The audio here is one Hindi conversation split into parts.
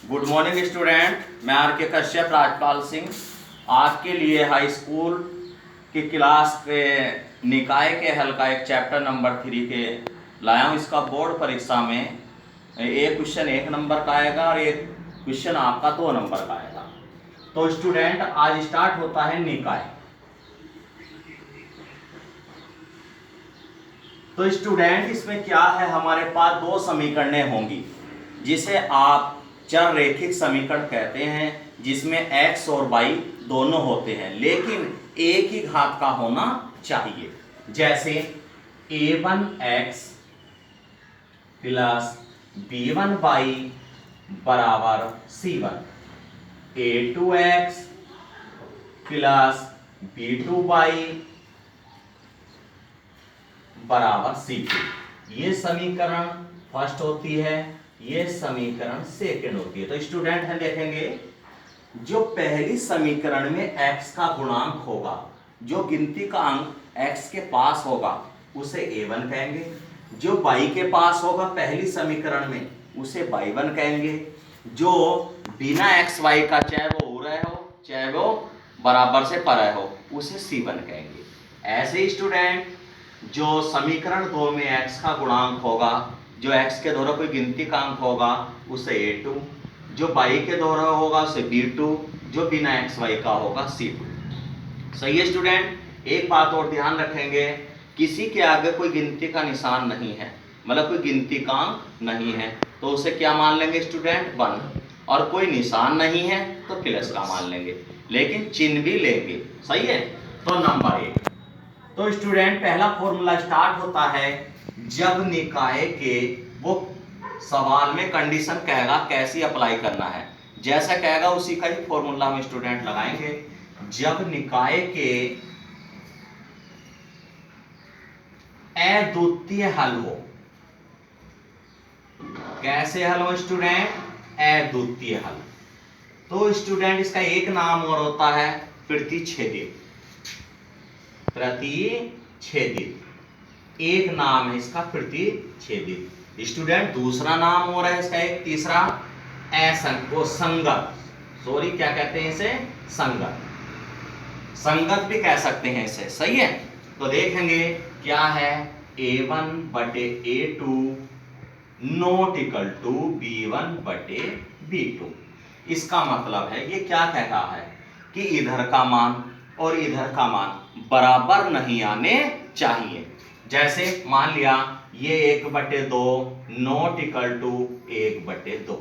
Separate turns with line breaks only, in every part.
गुड मॉर्निंग स्टूडेंट, मैं आर के कश्यप राजपाल सिंह आपके लिए हाई स्कूल की क्लास के निकाय के हल का एक चैप्टर नंबर 3 के लाया हूँ। इसका बोर्ड परीक्षा में एक क्वेश्चन 1 नंबर का आएगा और एक क्वेश्चन आपका 2 नंबर का आएगा। तो स्टूडेंट आज स्टार्ट होता है निकाय। तो स्टूडेंट इसमें क्या है, हमारे पास 2 समीकरणें होंगी जिसे आप चर रेखिक समीकरण कहते हैं, जिसमें x और y दोनों होते हैं लेकिन एक ही घात का होना चाहिए। जैसे a1x प्लस b1y बराबर c1, a2x प्लस b2y बराबर c2। ये समीकरण फर्स्ट होती है, ये समीकरण सेकंड होती है। तो स्टूडेंट है देखेंगे, जो पहली समीकरण में x का गुणांक होगा, जो गिनती का अंक x के पास होगा उसे a1 कहेंगे। जो y के पास होगा पहली समीकरण में उसे y1 कहेंगे। जो बिना x y का, चाहे वो उरय हो चाहे वो बराबर से परय हो, उसे c1 कहेंगे। ऐसे ही स्टूडेंट जो समीकरण 2 में x का गुणांक होगा, जो x के द्वारा कोई गिनती का अंक होगा उसे a2, जो y के द्वारा होगा उसे b2, जो बिना x y का होगा c2। सही है स्टूडेंट। एक बात और ध्यान रखेंगे, किसी के आगे कोई गिनती का निशान नहीं है, मतलब कोई गिनती का अंक नहीं है, तो उसे क्या मान लेंगे स्टूडेंट 1, और कोई निशान नहीं है तो प्लस का मान लेंगे, लेकिन चिन्ह भी लेंगे। सही है। तो नंबर 1, तो स्टूडेंट पहला फॉर्मूला स्टार्ट होता है जब निकाय के, वो सवाल में कंडीशन कहेगा कैसी अप्लाई करना है, जैसा कहेगा उसी का ही फॉर्मूला हम स्टूडेंट लगाएंगे। जब निकाय के अद्वितीय हल हो, कैसे हल हो स्टूडेंट? अद्वितीय हल। तो स्टूडेंट इसका एक नाम और होता है प्रतिच्छेदित। प्रतिच्छेदित एक नाम है इसका, प्रतिच्छेदित। स्टूडेंट दूसरा नाम हो रहा है इसका एक तीसरा, संगत। सॉरी, क्या कहते हैं इसे? संगत। संगत भी कह सकते हैं इसे। सही है। तो देखेंगे क्या है, a1 बटे a2 not equal to b1 बटे b2। इसका मतलब है, ये क्या कह रहा है कि इधर का मान और इधर का मान बराबर नहीं आने चाहिए। जैसे मान लिया ये 1/2 नॉट इक्वल टू 1/2।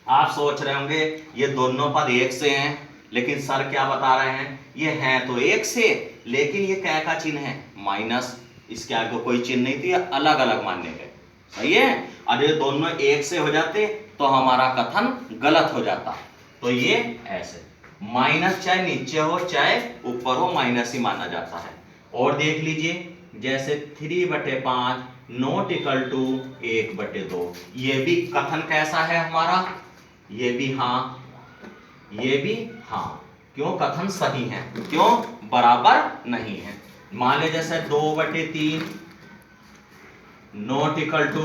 आप सोच रहे होंगे ये दोनों पद एक से हैं, लेकिन सर क्या बता रहे हैं, ये हैं तो एक से, लेकिन ये क्या का चिन्ह है? माइनस। इसके आगे कोई चिन्ह नहीं थी, अलग अलग मानने गए। सही है। अरे दोनों एक से हो जाते तो हमारा कथन गलत हो जाता। तो ये ऐसे माइनस, चाहे नीचे हो चाहे ऊपर हो, माइनस ही माना जाता है। और देख लीजिए जैसे 3/5 नॉट इक्वल टू 1/2। ये भी कथन कैसा है हमारा? ये भी हाँ, ये भी हाँ। क्यों? कथन सही है। क्यों? बराबर नहीं है। मान ले जैसे 2/3 नॉट इक्वल टू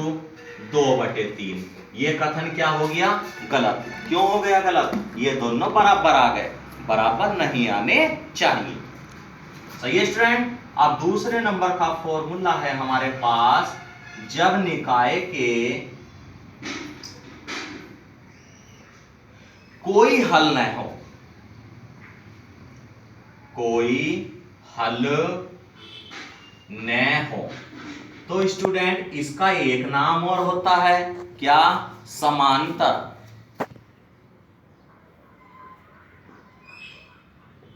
2/3, ये कथन क्या हो गया? गलत। क्यों हो गया गलत? ये दोनों बराबर आ गए, बराबर नहीं आने चाहिए। सही है स्टूडेंट। अब दूसरे नंबर का फॉर्मूला है हमारे पास, जब निकाय के कोई हल न हो, कोई हल न हो, तो स्टूडेंट इसका एक नाम और होता है क्या? समांतर।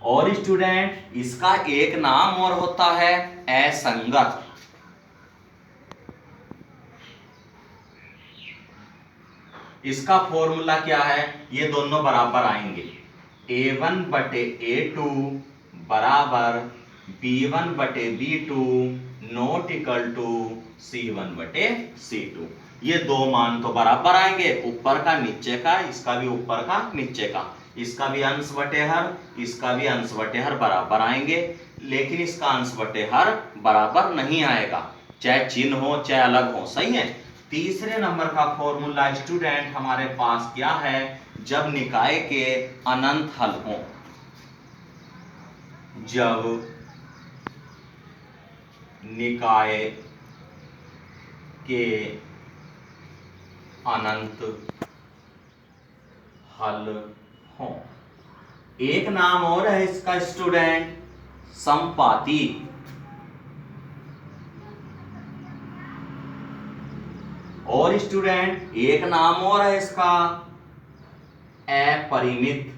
और स्टूडेंट इसका एक नाम और होता है असंगत। इसका फॉर्मूला क्या है? ये दोनों बराबर आएंगे, a1 बटे a2 बराबर b1 बटे b2 not equal to c1 बटे c2। ये दो मान तो बराबर आएंगे, ऊपर का नीचे का, इसका भी ऊपर का नीचे का, इसका भी अंश बटे हर, इसका भी अंश बटे हर बराबर आएंगे, लेकिन इसका अंश बटे हर बराबर नहीं आएगा, चाहे चिन्ह हो चाहे अलग हो। सही है। तीसरे नंबर का फॉर्मूला स्टूडेंट हमारे पास क्या है, जब निकाय के अनंत हल हो, जब निकाय के अनंत हल हो। एक नाम और है इसका स्टूडेंट, समपाती। और स्टूडेंट एक नाम और है इसका, अपरिमित।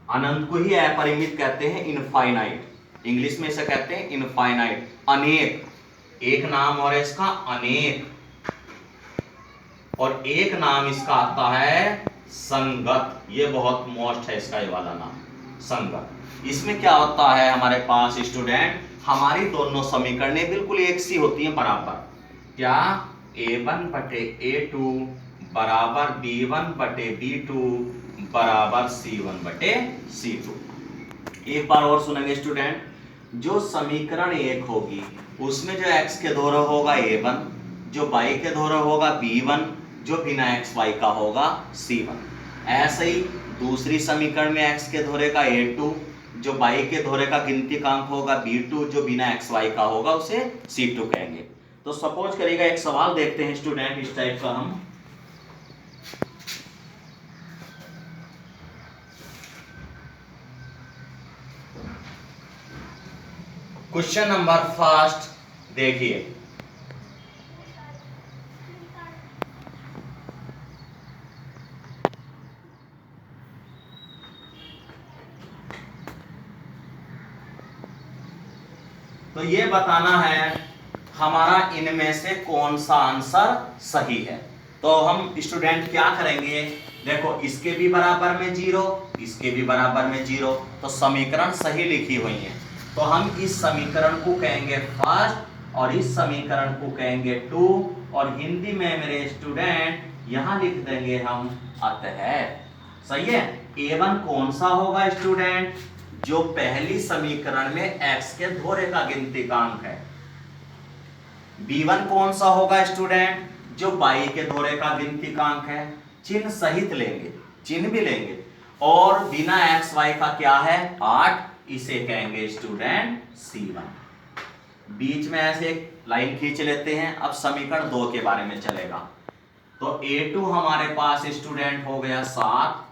अनंत को ही अपरिमित कहते हैं, इनफाइनाइट। इंग्लिश में इसे कहते हैं इनफाइनाइट, अनेक। एक नाम और है इसका अनेक, और एक नाम इसका आता है संगत। ये बहुत मोस्ट है इसका ये वाला नाम, संगत। इसमें क्या होता है हमारे पास स्टूडेंट, हमारी दोनों समीकरणें बिल्कुल एक सी होती हैं, बराबर। क्या, a1 बटे a2 बराबर b1 बटे b2 बराबर c1 बटे c2। एक बार और सुनेंगे स्टूडेंट, जो समीकरण एक होगी उसमें जो x के दोहरा होगा a1, जो y के दोहरा होगा b1, जो बिना x y का होगा c1। ऐसे ही दूसरी समीकरण में x के दोहरे का a2, जो y के दोहरे का गिनतीकांक होगा b2, जो बिना x y का होगा उसे c2 कहेंगे। तो सपोज करिएगा एक सवाल देखते हैं स्टूडेंट इस टाइप का हम। क्वेश्चन नंबर फर्स्ट देखिए, तो ये बताना है हमारा इनमें से कौन सा आंसर सही है। तो हम स्टूडेंट क्या करेंगे, देखो इसके भी बराबर में 0, इसके भी बराबर में 0, तो समीकरण सही लिखी हुई है। तो हम इस समीकरण को कहेंगे फर्स्ट और इस समीकरण को कहेंगे 2, और हिंदी में मेरे स्टूडेंट यहां लिख देंगे हम अतः। सही है। a1 कौन सा होगा स्टूडेंट, जो पहली समीकरण में x के दोहरे का गिनतीकांक है। b1 कौन सा होगा स्टूडेंट, जो y के दोहरे का गिनतीकांक है। चिन्ह सहित लेंगे, चिन्ह भी लेंगे। और बिना x y का क्या है 8, इसे कहेंगे स्टूडेंट c1। बीच में ऐसे एक लाइन खींच लेते हैं। अब समीकरण 2 के बारे में चलेगा। तो a2 हमारे पास स्टूडेंट हो गया 7,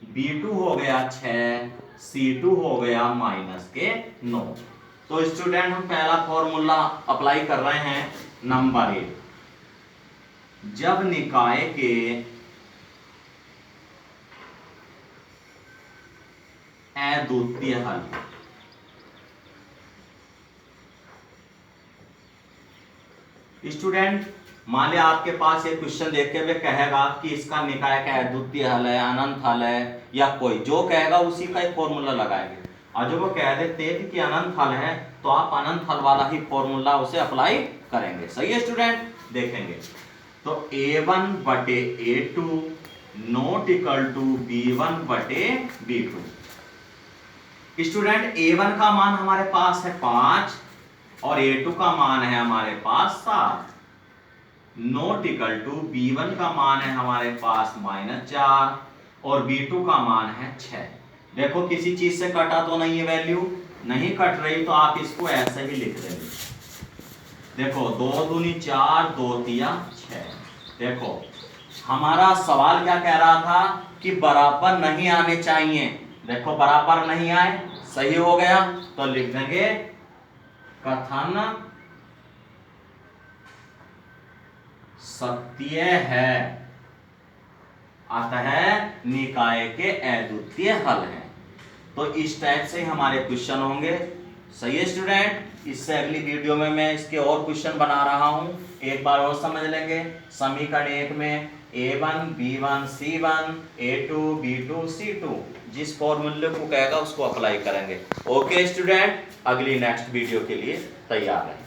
b2 हो गया 6, c2 हो गया -9। तो स्टूडेंट हम पहला फॉर्मूला अप्लाई कर रहे हैं, नंबर 1, जब निकाय के अद्वितीय हल, स्टूडेंट मान लिया आपके पास एक क्वेश्चन देख के वे कहेगा कि इसका निकाय का अद्वितीय हल है, अनंत हल है, या कोई जो कहेगा उसी का ही फॉर्मूला लगाएंगे। और जो वो कह देते हैं कि अनंत हल है, तो आप अनंत हल वाला ही फॉर्मूला उसे अप्लाई करेंगे। सही है स्टूडेंट, देखेंगे तो a1 बटे a2 not equal to b1 बटे b2। स्टूडेंट a1 का मान हमारे पास है 5 और a2 का मान है हमारे पास 7, नॉट इक्वल टू b1 का मान है हमारे पास -4 और b2 का मान है 6। देखो किसी चीज से कटा तो नहीं है, वैल्यू नहीं कट रही, तो आप इसको ऐसे ही लिख देंगे। देखो 2 दूनी 4, 2 तिया 6। देखो हमारा सवाल क्या कह रहा था कि बराबर नहीं आने चाहिए। देखो बराबर नहीं आए, सही हो गया, तो लिख देंगे कथन सत्य है, अतः निकाय के अद्वितीय हल हैं। तो इस टाइप से हमारे क्वेश्चन होंगे। सही है स्टूडेंट, इससे अगली वीडियो में मैं इसके और क्वेश्चन बना रहा हूं, एक बार और समझ लेंगे। समीकरण 1 में a1 b1 c1 a2 b2 c2 जिस फॉर्मूले को कहेगा उसको अप्लाई करेंगे। ओके स्टूडेंट, अगली नेक्स्ट वीडियो के लिए तैयार है।